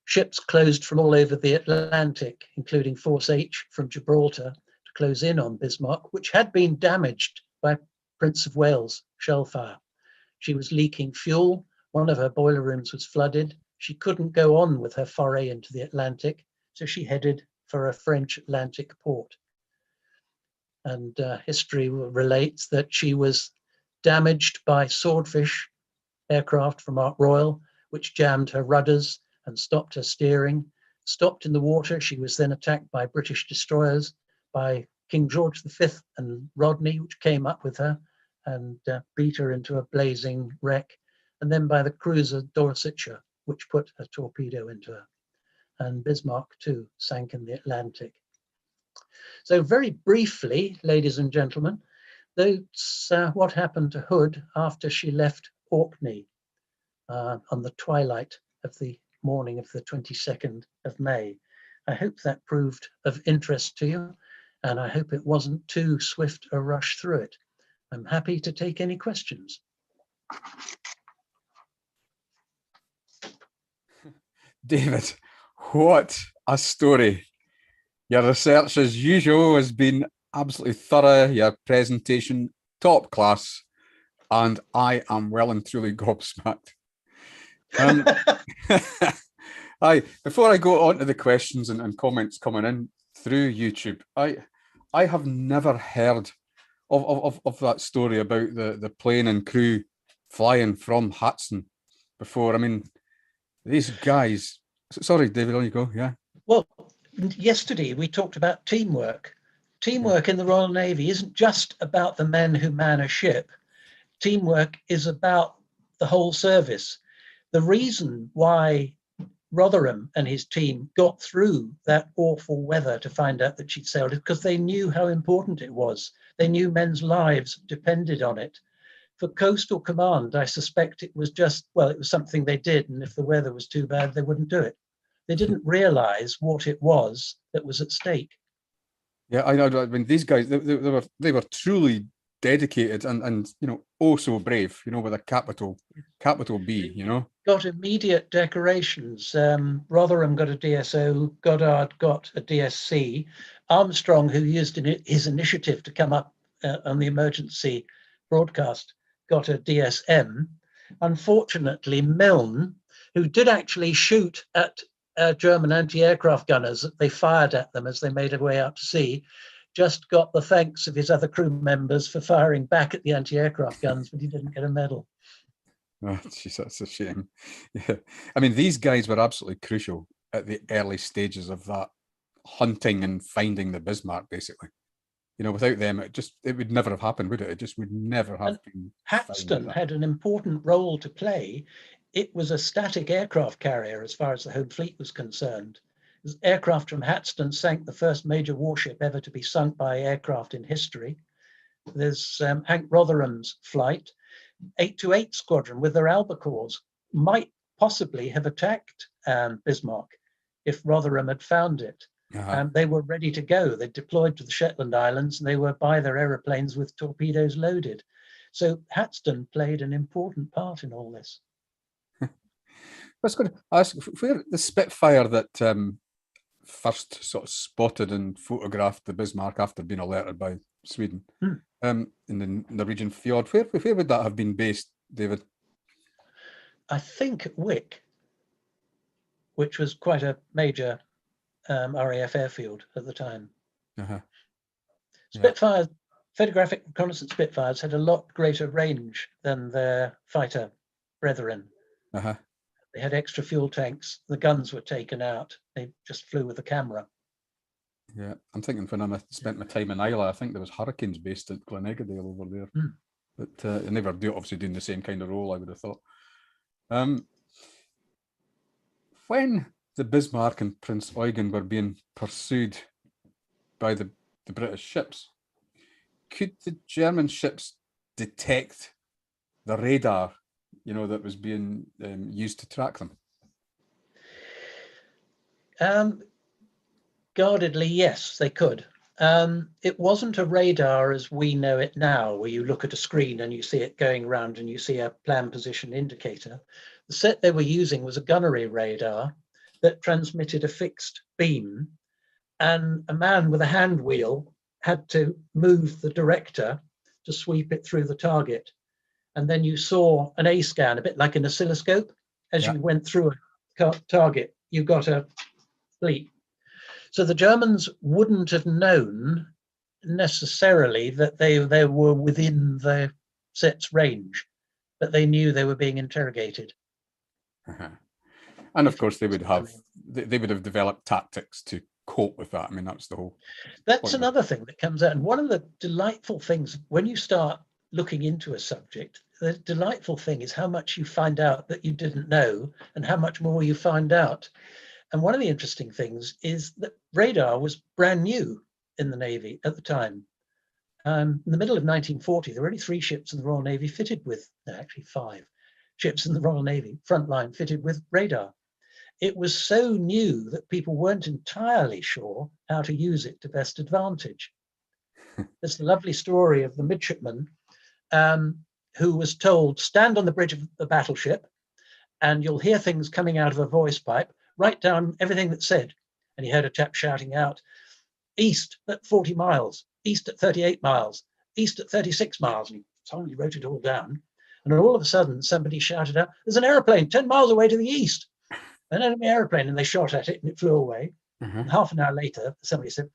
ships closed from all over the Atlantic, including Force H from Gibraltar, to close in on Bismarck, which had been damaged by Prince of Wales shell fire. She was leaking fuel. One of her boiler rooms was flooded. She couldn't go on with her foray into the Atlantic, so she headed for a French Atlantic port. And history relates that she was damaged by Swordfish aircraft from Ark Royal, which jammed her rudders and stopped her steering. Stopped in the water, she was then attacked by British destroyers, by King George V and Rodney, which came up with her and beat her into a blazing wreck, and then by the cruiser Dorsetshire, which put a torpedo into her. And Bismarck too sank in the Atlantic. So very briefly, ladies and gentlemen, that's what happened to Hood after she left Orkney on the twilight of the morning of the 22nd of May. I hope that proved of interest to you, and I hope it wasn't too swift a rush through it. I'm happy to take any questions. David, what a story. Your research, as usual, has been absolutely thorough, your presentation top class, and I am well and truly gobsmacked. Before I go on to the questions and comments coming in through YouTube, I have never heard of that story about the plane and crew flying from Hatston before. I mean, these guys, sorry, David, on you go, yeah. Well, yesterday we talked about teamwork. Teamwork in the Royal Navy isn't just about the men who man a ship. Teamwork is about the whole service. The reason why Rotherham and his team got through that awful weather to find out that she'd sailed is because they knew how important it was. They knew men's lives depended on it. For Coastal Command, I suspect it was just, well, it was something they did, and if the weather was too bad, they wouldn't do it. They didn't realize what it was that was at stake. Yeah, I know. I mean, these guys, they were truly dedicated and you know, oh so brave, you know, with a capital B, you know. Got immediate decorations. Rotherham got a DSO, Goddard got a DSC. Armstrong, who used his initiative to come up on the emergency broadcast, got a DSM. Unfortunately, Milne, who did actually shoot at German anti-aircraft gunners, they fired at them as they made their way out to sea. just got the thanks of his other crew members for firing back at the anti-aircraft guns, but he didn't get a medal. Oh, geez, that's a shame. Yeah, I mean, these guys were absolutely crucial at the early stages of that hunting and finding the Bismarck, basically. You know, without them, it would never have happened, would it? It just would never have been. Hatston had an important role to play. It was a static aircraft carrier as far as the Home Fleet was concerned. Aircraft from Hatston sank the first major warship ever to be sunk by aircraft in history. There's Hank Rotherham's flight. 828 Squadron with their Albacores might possibly have attacked Bismarck if Rotherham had found it. They were ready to go. They deployed to the Shetland Islands and they were by their aeroplanes with torpedoes loaded. So Hatston played an important part in all this. I was going to ask, where the Spitfire that first sort of spotted and photographed the Bismarck after being alerted by Sweden in the Norwegian fjord, where would that have been based, David? I think at Wick, which was quite a major RAF airfield at the time. Spitfires, photographic reconnaissance Spitfires had a lot greater range than their fighter brethren. They had extra fuel tanks. The guns were taken out. They just flew with the camera. Yeah, I'm thinking when I spent my time in Islay, I think there was Hurricanes based at Glenegadale over there. But they were obviously doing the same kind of role, I would have thought. When the Bismarck and Prince Eugen were being pursued by the British ships, could the German ships detect the radar, you know, that was being used to track them? Guardedly, yes, they could. It wasn't a radar as we know it now, where you look at a screen and you see it going around and you see a plan position indicator. The set they were using was a gunnery radar that transmitted a fixed beam, and a man with a hand wheel had to move the director to sweep it through the target. And then you saw an A scan, a bit like an oscilloscope. As you went through a target, you got a bleep. So the Germans wouldn't have known necessarily that they were within the set's range, but they knew they were being interrogated. And of course, they would have developed tactics to cope with that. I mean, that's the whole. That's another thing that comes out. And one of the delightful things when you start looking into a subject, the delightful thing is how much you find out that you didn't know and how much more you find out. And one of the interesting things is that radar was brand new in the Navy at the time. In the middle of 1940, there were only 3 ships in the Royal Navy fitted with, no, actually 5 ships in the Royal Navy frontline fitted with radar. It was so new that people weren't entirely sure how to use it to best advantage. There's the lovely story of the midshipman who was told, stand on the bridge of the battleship and you'll hear things coming out of a voice pipe. Write down everything that's said. And he heard a chap shouting out, east at 40 miles, east at 38 miles, east at 36 miles. And he suddenly wrote it all down. And all of a sudden, somebody shouted out, there's an aeroplane 10 miles away to the east. An enemy aeroplane. And they shot at it and it flew away. And half an hour later, somebody said,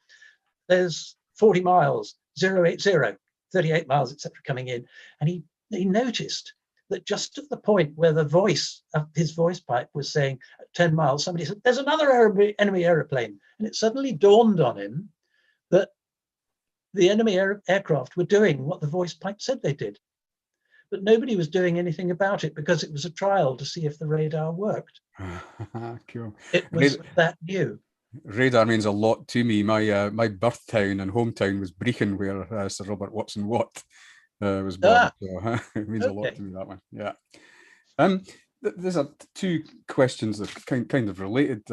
there's 40 miles, 080, 38 miles, etc. coming in. And he noticed that just at the point where the voice of his voice pipe was saying 10 miles, somebody said, there's another enemy aeroplane. And it suddenly dawned on him that the enemy aircraft were doing what the voice pipe said they did. But nobody was doing anything about it because it was a trial to see if the radar worked. Cool. It was that new. Radar means a lot to me. My birth town and hometown was Brechin, where Sir Robert Watson Watt was born. So it means a lot to me, that one. Yeah. There's 2 questions that kind of related.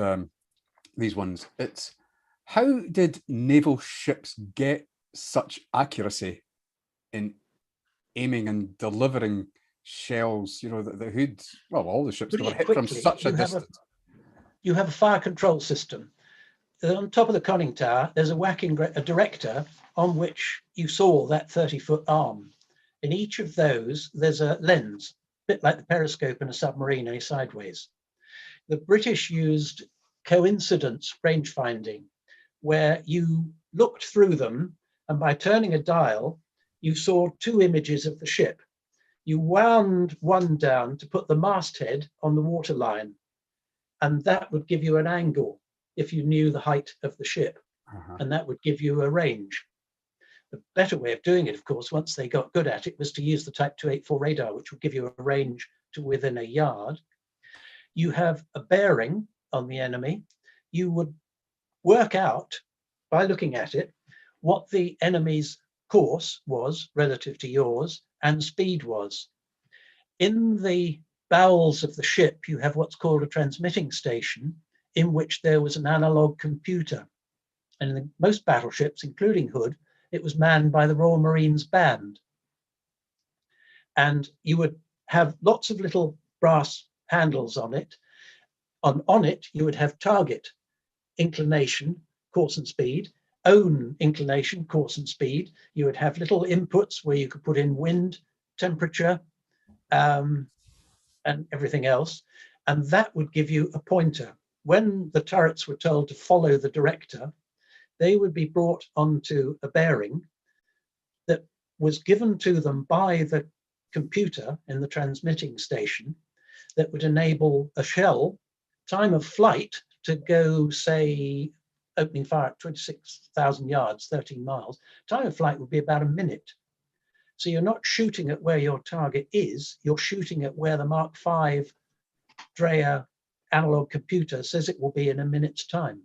These ones. It's how did naval ships get such accuracy in aiming and delivering shells? You know, the Hood. Well, all the ships were hit from such a distance. You have a fire control system. On top of the conning tower, there's a director on which you saw that 30-foot arm. In each of those, there's a lens, a bit like the periscope in a submarine, only sideways. The British used coincidence range finding, where you looked through them, and by turning a dial, you saw two images of the ship. You wound one down to put the masthead on the waterline, and that would give you an angle if you knew the height of the ship, and that would give you a range. The better way of doing it, of course, once they got good at it, was to use the Type 284 radar, which would give you a range to within a yard. You have a bearing on the enemy. You would work out, by looking at it, what the enemy's course was relative to yours and speed was. In the bowels of the ship, you have what's called a transmitting station, in which there was an analog computer. And in most battleships, including Hood, it was manned by the Royal Marines Band. And you would have lots of little brass handles on it. On it, you would have target, inclination, course and speed, own inclination, course and speed. You would have little inputs where you could put in wind, temperature, and everything else. And that would give you a pointer. When the turrets were told to follow the director, they would be brought onto a bearing that was given to them by the computer in the transmitting station that would enable a shell time of flight to go, say, opening fire at 26,000 yards, 13 miles. Time of flight would be about a minute. So you're not shooting at where your target is, you're shooting at where the Mark V Dreyer analog computer says it will be in a minute's time.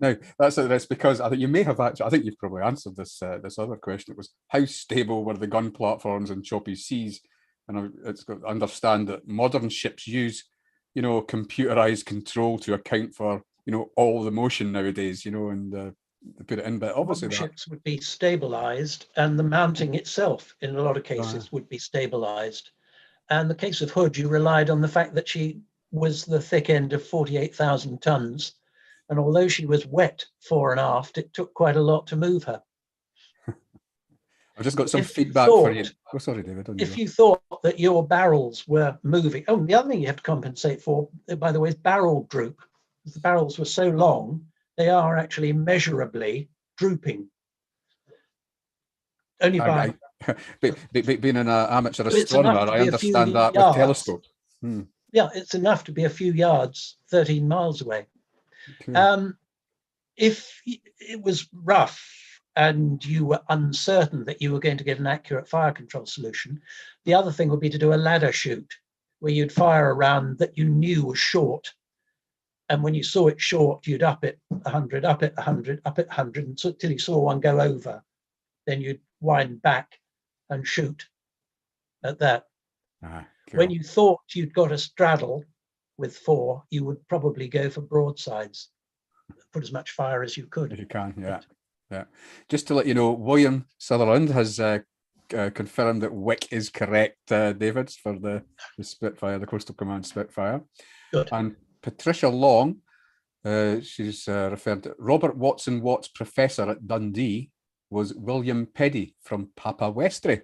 Now, that's because I think you may have actually, I think you've probably answered this this other question. It was, how stable were the gun platforms in choppy seas? And it's got to understand that modern ships use, computerized control to account for, all the motion nowadays, and they put it in. But obviously ships would be stabilized, and the mounting itself, in a lot of cases, would be stabilized. And the case of Hood, you relied on the fact that she was the thick end of 48,000 tons. And although she was wet fore and aft, it took quite a lot to move her. I've just got some feedback for you. Oh, sorry, David. If you thought that your barrels were moving, the other thing you have to compensate for, by the way, is barrel droop. If the barrels were so long, they are actually measurably drooping. Only by being an amateur astronomer, I understand that with telescope. Yeah, it's enough to be a few yards, 13 miles away. Okay. If it was rough and you were uncertain that you were going to get an accurate fire control solution, the other thing would be to do a ladder shoot, where you'd fire a round that you knew was short. And when you saw it short, you'd up it 100, up it 100, up it 100, until you saw one go over. Then you'd wind back and shoot at that. Cool. When you thought you'd got a straddle with 4, you would probably go for broadsides. Put as much fire as you could. If you can, yeah. Just to let you know, William Sutherland has confirmed that Wick is correct, David, for the Spitfire, the Coastal Command Spitfire. Good. And Patricia Long, she's referred to Robert Watson Watt's professor at Dundee was William Peddy from Papa Westray.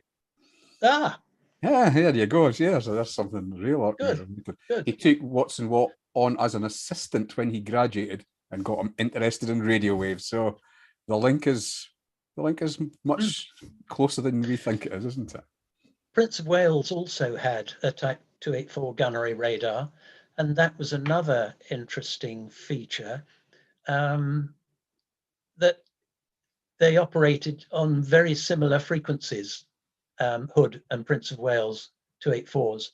Ah. Yeah, there you go. Yeah, so that's something real. Good. He took Watson Watt on as an assistant when he graduated and got him interested in radio waves. So the link is much closer than we think it is, isn't it? Prince of Wales also had a Type 284 gunnery radar, and that was another interesting feature, that they operated on very similar frequencies, Hood and Prince of Wales 284s,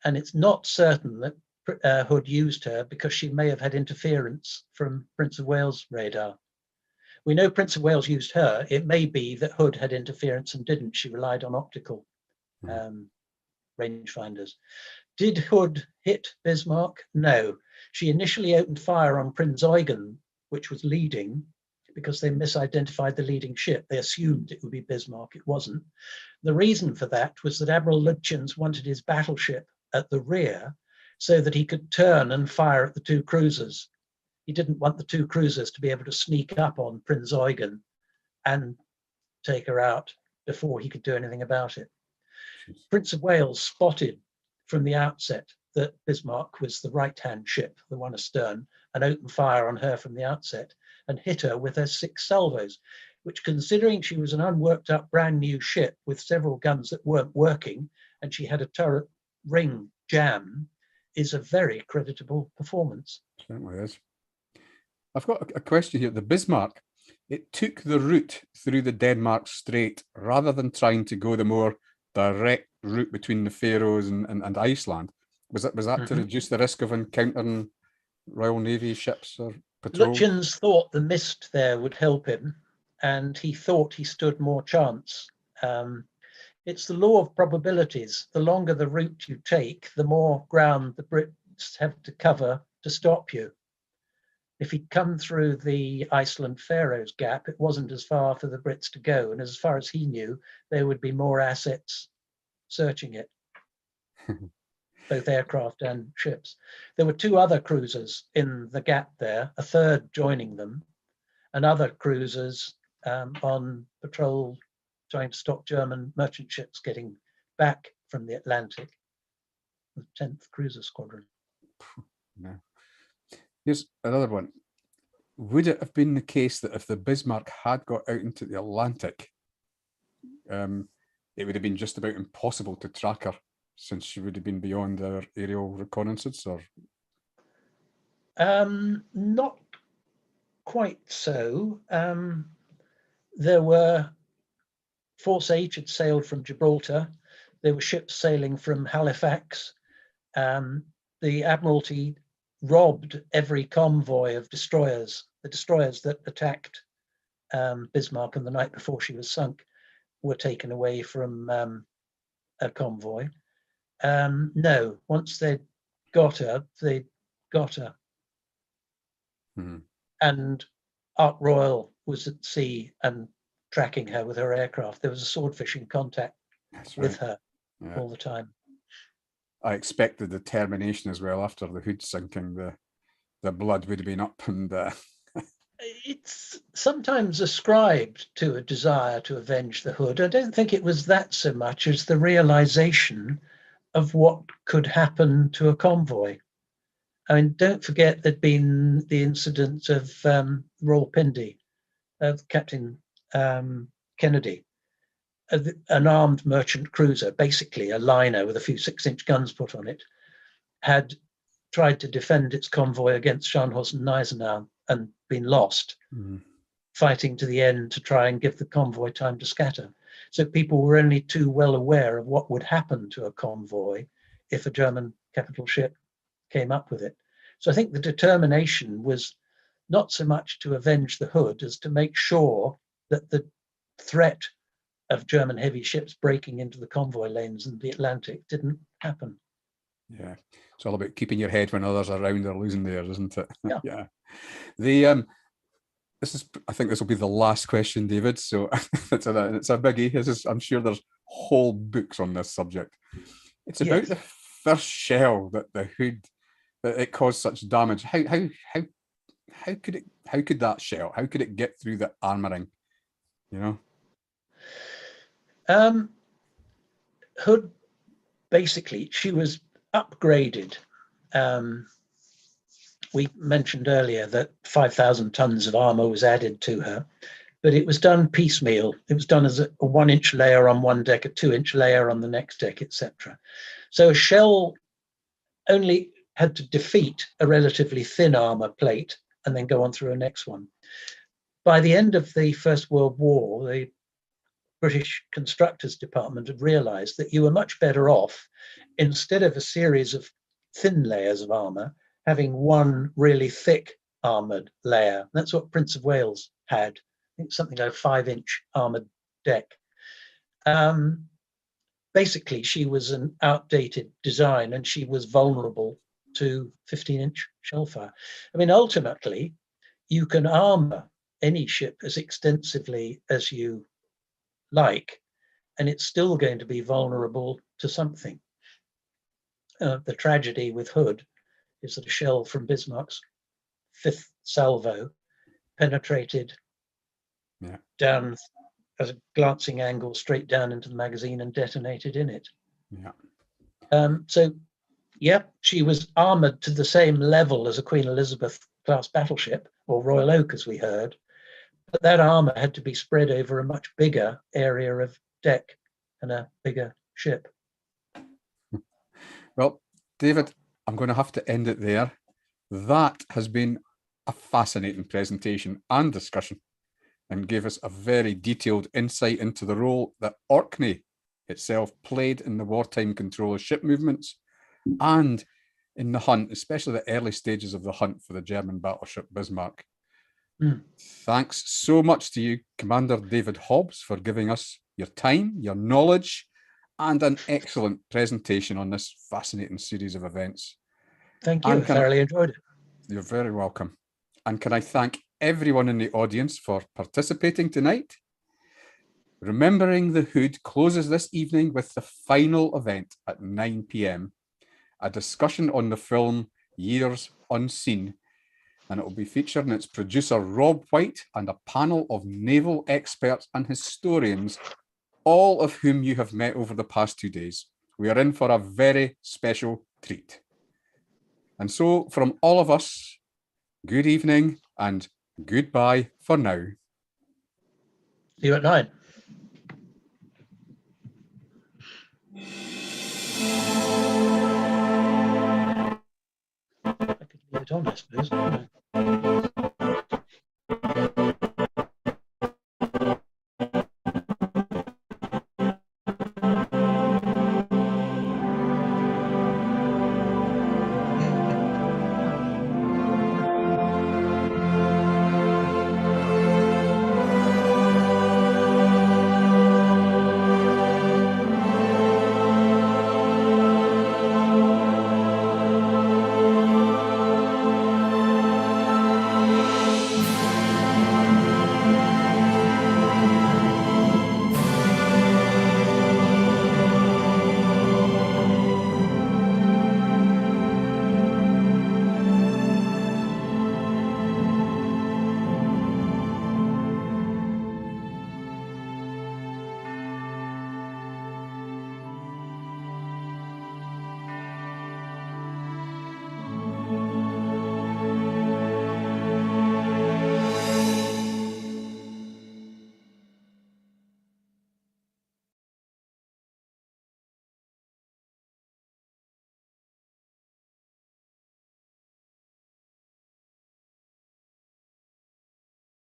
and it's not certain that Hood used her because she may have had interference from Prince of Wales radar. We know Prince of Wales used her. It may be that Hood had interference and didn't. She relied on optical rangefinders. Did Hood hit Bismarck? No. She initially opened fire on Prinz Eugen, which was leading, because they misidentified the leading ship. They assumed it would be Bismarck. It wasn't. The reason for that was that Admiral Lütjens wanted his battleship at the rear so that he could turn and fire at the 2 cruisers. He didn't want the 2 cruisers to be able to sneak up on Prinz Eugen and take her out before he could do anything about it. Prince of Wales spotted from the outset that Bismarck was the right-hand ship, the one astern, and opened fire on her from the outset and hit her with her 6 salvos, which, considering she was an unworked up brand new ship with several guns that weren't working and she had a turret ring jam, is a very creditable performance. Certainly is. I've got a question here. The Bismarck, it took the route through the Denmark Strait rather than trying to go the more direct route between the Faroes and Iceland. Was that to reduce the risk of encountering Royal Navy ships or patrols? Lutyens thought the mist there would help him, and he thought he stood more chance. It's the law of probabilities. The longer the route you take, the more ground the Brits have to cover to stop you. If he'd come through the Iceland-Faroes gap, it wasn't as far for the Brits to go. And as far as he knew, there would be more assets searching it, both aircraft and ships. There were 2 other cruisers in the gap there, a third joining them, and other cruisers on patrol trying to stop German merchant ships getting back from the Atlantic, the 10th Cruiser Squadron. No. Here's another one. Would it have been the case that if the Bismarck had got out into the Atlantic, it would have been just about impossible to track her, since she would have been beyond their aerial reconnaissance? Or not quite so. There were Force H had sailed from Gibraltar. There were ships sailing from Halifax. The Admiralty robbed every convoy of destroyers. The destroyers that attacked Bismarck on the night before she was sunk were taken away from a convoy. No, once they'd got her, they got her. Mm-hmm. And Ark Royal was at sea and tracking her with her aircraft. There was a sword fishing contact with her all the time. I expect the determination as well after the Hood sinking, the blood would have been up, and it's sometimes ascribed to a desire to avenge the Hood. I don't think it was that so much as the realization of what could happen to a convoy. I mean, don't forget there'd been the incident of Rawalpindi, of Captain Kennedy, an armed merchant cruiser, basically a liner with a few 6-inch guns put on it, had tried to defend its convoy against Scharnhorst and Gneisenau and been lost, fighting to the end to try and give the convoy time to scatter. So people were only too well aware of what would happen to a convoy if a German capital ship came up with it. So I think the determination was not so much to avenge the Hood as to make sure that the threat of German heavy ships breaking into the convoy lanes in the Atlantic didn't happen. Yeah, it's all about keeping your head when others are around or losing theirs, isn't it? Yeah. Yeah. I think this will be the last question, David. So it's a biggie. I'm sure there's whole books on this subject. It's about the first shell that the Hood, that it caused such damage. How could that shell? How could it get through the armoring? You know. Hood, basically, she was upgraded. We mentioned earlier that 5,000 tons of armor was added to her, but it was done piecemeal. It was done as a 1-inch layer on one deck, a 2-inch layer on the next deck, etc. So a shell only had to defeat a relatively thin armor plate and then go on through a next one. By the end of the First World War, the British Constructors Department had realized that you were much better off, instead of a series of thin layers of armor, having one really thick armored layer. That's what Prince of Wales had. I think something like a 5-inch armored deck. Basically, she was an outdated design and she was vulnerable to 15-inch shell fire. I mean, ultimately, you can armor any ship as extensively as you like, and it's still going to be vulnerable to something. The tragedy with Hood is that a shell from Bismarck's 5th salvo penetrated down at a glancing angle straight down into the magazine and detonated in it. So, yeah, she was armored to the same level as a Queen Elizabeth class battleship, or Royal Oak, as we heard, but that armour had to be spread over a much bigger area of deck and a bigger ship. Well, David, I'm going to have to end it there. That has been a fascinating presentation and discussion, and gave us a very detailed insight into the role that Orkney itself played in the wartime control of ship movements and in the hunt, especially the early stages of the hunt for the German battleship Bismarck. Thanks so much to you, Commander David Hobbs, for giving us your time, your knowledge, and an excellent presentation on this fascinating series of events. Thank you. I thoroughly enjoyed it. You're very welcome. And can I thank everyone in the audience for participating tonight? Remembering the Hood closes this evening with the final event at 9 p.m, a discussion on the film Years Unseen, and it will be featuring its producer Rob White and a panel of naval experts and historians, all of whom you have met over the past 2 days. We are in for a very special treat. And so from all of us, good evening and goodbye for now. See you at 9. I could leave it on, I suppose.